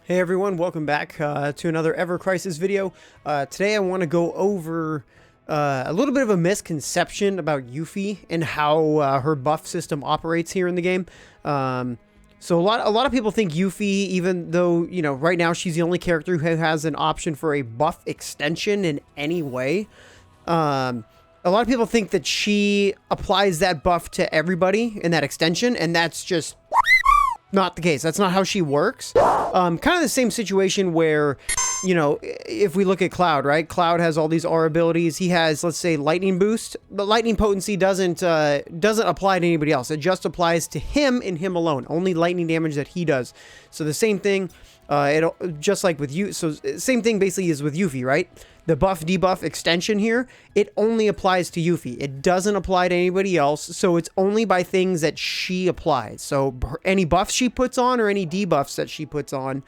Hey everyone, welcome back to another Ever Crisis video. Today I want to go over a little bit of a misconception about Yuffie and how her buff system operates here in the game. So a lot of people think Yuffie, even though, you know, right now she's the only character who has an option for a buff extension in any way. A lot of people think that she applies that buff to everybody in that extension, and that's just not the case. That's not how she works. Kind of the same situation where, you know, if we look at Cloud, right? Cloud has all these R abilities. He has, let's say, lightning boost, but lightning potency doesn't apply to anybody else. It just applies to him and him alone. Only lightning damage that he does. So the same thing, just like with you. So same thing basically is with Yuffie, right? The buff debuff extension here, it only applies to Yuffie. It doesn't apply to anybody else, so it's only by things that she applies. So any buffs she puts on or any debuffs that she puts on,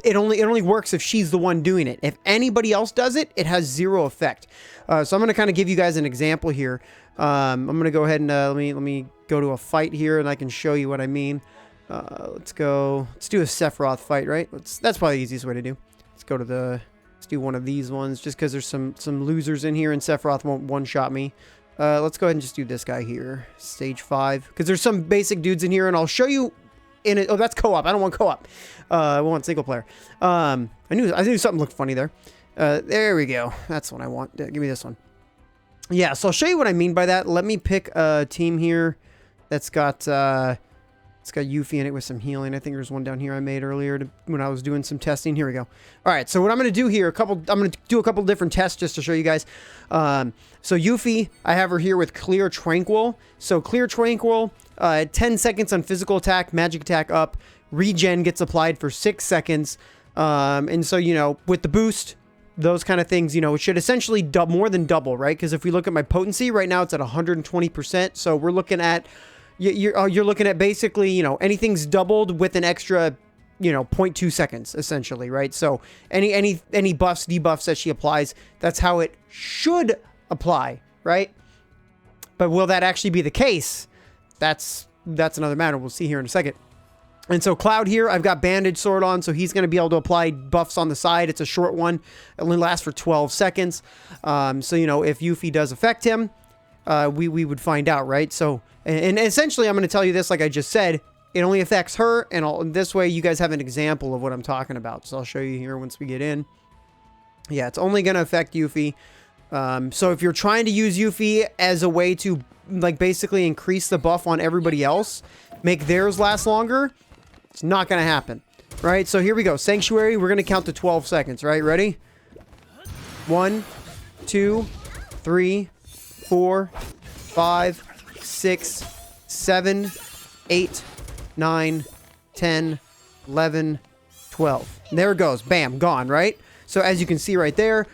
it only works if she's the one doing it. If anybody else does it, it has zero effect. So I'm going to kind of give you guys an example here. I'm going to go ahead and let me go to a fight here, and I can show you what I mean. Let's do a Sephiroth fight, right? That's probably the easiest way to do. Let's do one of these ones, just because there's some losers in here and Sephiroth won't one-shot me. Let's go ahead and just do this guy here, stage 5, because there's some basic dudes in here, and I'll show you in it. Oh, that's co-op. I don't want co-op. I want single player. I knew something looked funny there. There we go. That's what I want. Give me this one. Yeah, so I'll show you what I mean by that. Let me pick a team here that's got it's got Yuffie in it with some healing. I think there's one down here I made earlier when I was doing some testing. Here we go. All right, so what I'm going to do here, I'm going to do a couple different tests just to show you guys. So Yuffie, I have her here with Clear Tranquil. So Clear Tranquil, 10 seconds on physical attack, magic attack up, regen gets applied for 6 seconds. And so, you know, with the boost, those kind of things, you know, it should essentially more than double, right? Because if we look at my potency, right now it's at 120%. So we're looking at... You're looking at basically, you know, anything's doubled with an extra, you know, 0.2 seconds, essentially, right? So any buffs, debuffs that she applies, that's how it should apply, right? But will that actually be the case? That's another matter. We'll see here in a second. And so Cloud here, I've got Bandage Sword on, so he's going to be able to apply buffs on the side. It's a short one. It only lasts for 12 seconds. So, you know, if Yuffie does affect him, we would find out, right? So, and essentially, I'm going to tell you this, like I just said, it only affects her, and this way you guys have an example of what I'm talking about. So I'll show you here once we get in. Yeah, it's only going to affect Yuffie. So if you're trying to use Yuffie as a way to, like, basically increase the buff on everybody else, make theirs last longer, it's not going to happen, right? So here we go. Sanctuary, we're going to count to 12 seconds, right? Ready? 1, 2, 3, 4, 5, 6, 7, 8, 9, 10, 11, 12. And there it goes. Bam, gone, right? So as you can see right there,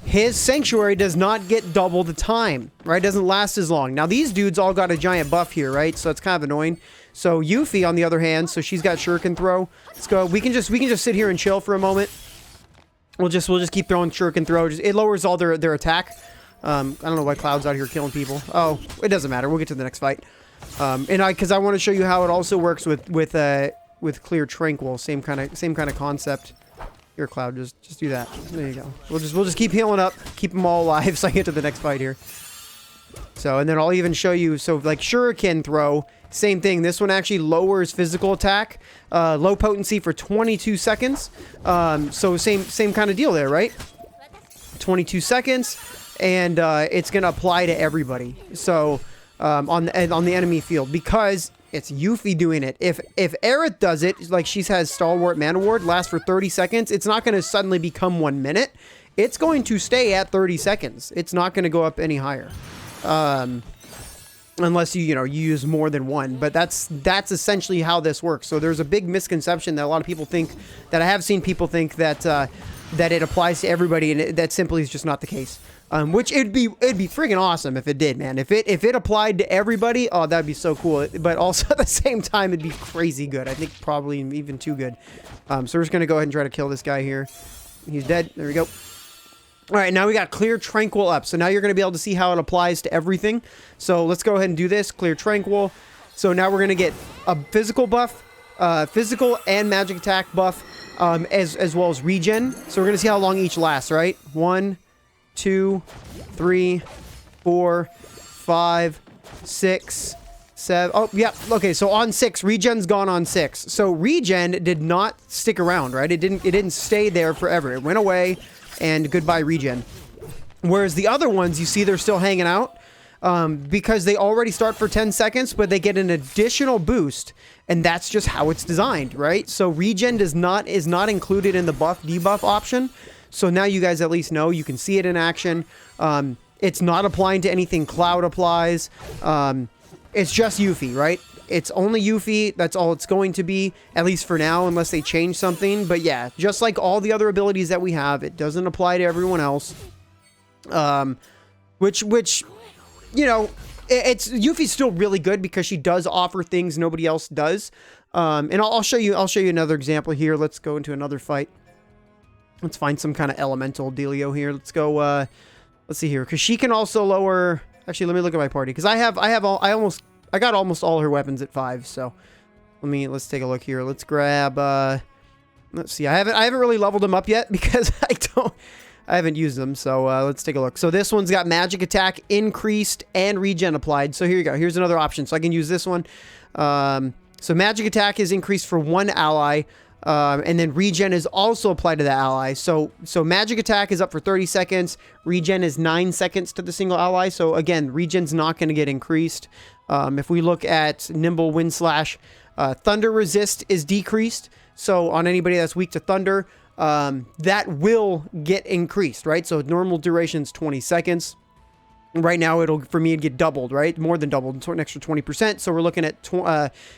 his Sanctuary does not get double the time, right? It doesn't last as long. Now these dudes all got a giant buff here, right? So it's kind of annoying. So Yuffie, on the other hand, so she's got Shuriken Throw. Let's go. We can just sit here and chill for a moment. We'll just keep throwing Shuriken Throw. It lowers all their attack. I don't know why Cloud's out here killing people. Oh, it doesn't matter. We'll get to the next fight. Because I want to show you how it also works with Clear Tranquil. Same kind of concept. Here, Cloud, just do that. There you go. We'll just keep healing up, keep them all alive, so I get to the next fight here. So, and then I'll even show you. So, like Shuriken Throw, same thing. This one actually lowers physical attack, low potency for 22 seconds. So same kind of deal there, right? 22 seconds. And it's going to apply to everybody. So on the enemy field, because it's Yuffie doing it. If Aerith does it, like she has Stalwart Mana Ward, lasts for 30 seconds, it's not going to suddenly become 1 minute. It's going to stay at 30 seconds. It's not going to go up any higher. Unless you use more than one. But that's essentially how this works. So there's a big misconception that a lot of people think, that I have seen people think that that it applies to everybody, and that simply is just not the case. Which it'd be freaking awesome if it did, man. If it applied to everybody, oh, that'd be so cool. But also at the same time, it'd be crazy good. I think probably even too good. So we're just gonna go ahead and try to kill this guy here. He's dead. There we go. All right, now we got Clear Tranquil up. So now you're gonna be able to see how it applies to everything. So let's go ahead and do this. Clear Tranquil. So now we're gonna get a physical buff, physical and magic attack buff, as well as regen. So we're gonna see how long each lasts, right? 1, 2, 3, 4, 5, 6, 7. Oh, yeah. Okay, so on 6, regen's gone on 6. So regen did not stick around, right? It didn't stay there forever. It went away, and goodbye regen. Whereas the other ones, you see they're still hanging out, because they already start for 10 seconds, but they get an additional boost, and that's just how it's designed, right? So regen is not included in the buff debuff option. So now you guys at least know, you can see it in action. It's not applying to anything Cloud applies. It's just Yuffie, right? It's only Yuffie. That's all it's going to be, at least for now, unless they change something. But yeah, just like all the other abilities that we have, it doesn't apply to everyone else. Which, you know, Yuffie's still really good because she does offer things nobody else does. And I'll show you another example here. Let's go into another fight. Let's find some kind of elemental dealio here. Let's go, let's see here, because she can also lower. Actually, let me look at my party, because I got almost all her weapons at 5. So let's take a look here. Let's grab, let's see. I haven't really leveled them up yet because I haven't used them. So let's take a look. So this one's got magic attack increased and regen applied. So here you go. Here's another option. So I can use this one. So magic attack is increased for 1 ally. And then regen is also applied to the ally. So magic attack is up for 30 seconds. Regen is 9 seconds to the single ally. So again, regen's not going to get increased. If we look at nimble wind slash, thunder resist is decreased. So on anybody that's weak to thunder, that will get increased, right? So normal duration is 20 seconds. Right now, for me, it'd get doubled, right? More than doubled, an extra 20%. So we're looking at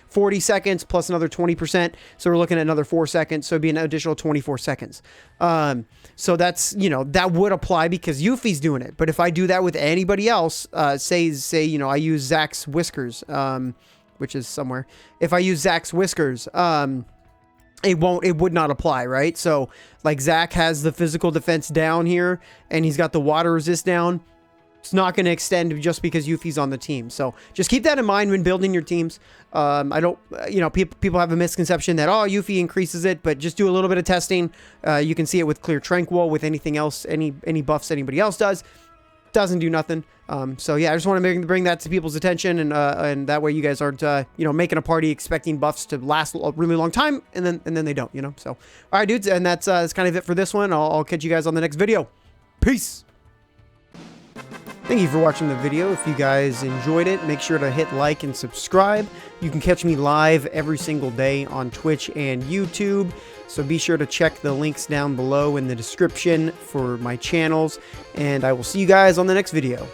40 seconds plus another 20%. So we're looking at another 4 seconds. So it'd be an additional 24 seconds. So that's, you know, that would apply because Yuffie's doing it. But if I do that with anybody else, say, you know, I use Zach's Whiskers, which is somewhere. If I use Zach's Whiskers, it would not apply, right? So like Zach has the physical defense down here and he's got the water resist down. It's not going to extend just because Yuffie's on the team. So just keep that in mind when building your teams. I don't, you know, people have a misconception that, oh, Yuffie increases it, but just do a little bit of testing. You can see it with Clear Tranquil, with anything else, any buffs anybody else does. Doesn't do nothing. So yeah, I just want to bring that to people's attention, and that way you guys aren't, you know, making a party expecting buffs to last a really long time, and then they don't, you know. So, all right, dudes, and that's kind of it for this one. I'll catch you guys on the next video. Peace. Thank you for watching the video. If you guys enjoyed it, make sure to hit like and subscribe. You can catch me live every single day on Twitch and YouTube. So be sure to check the links down below in the description for my channels. And I will see you guys on the next video.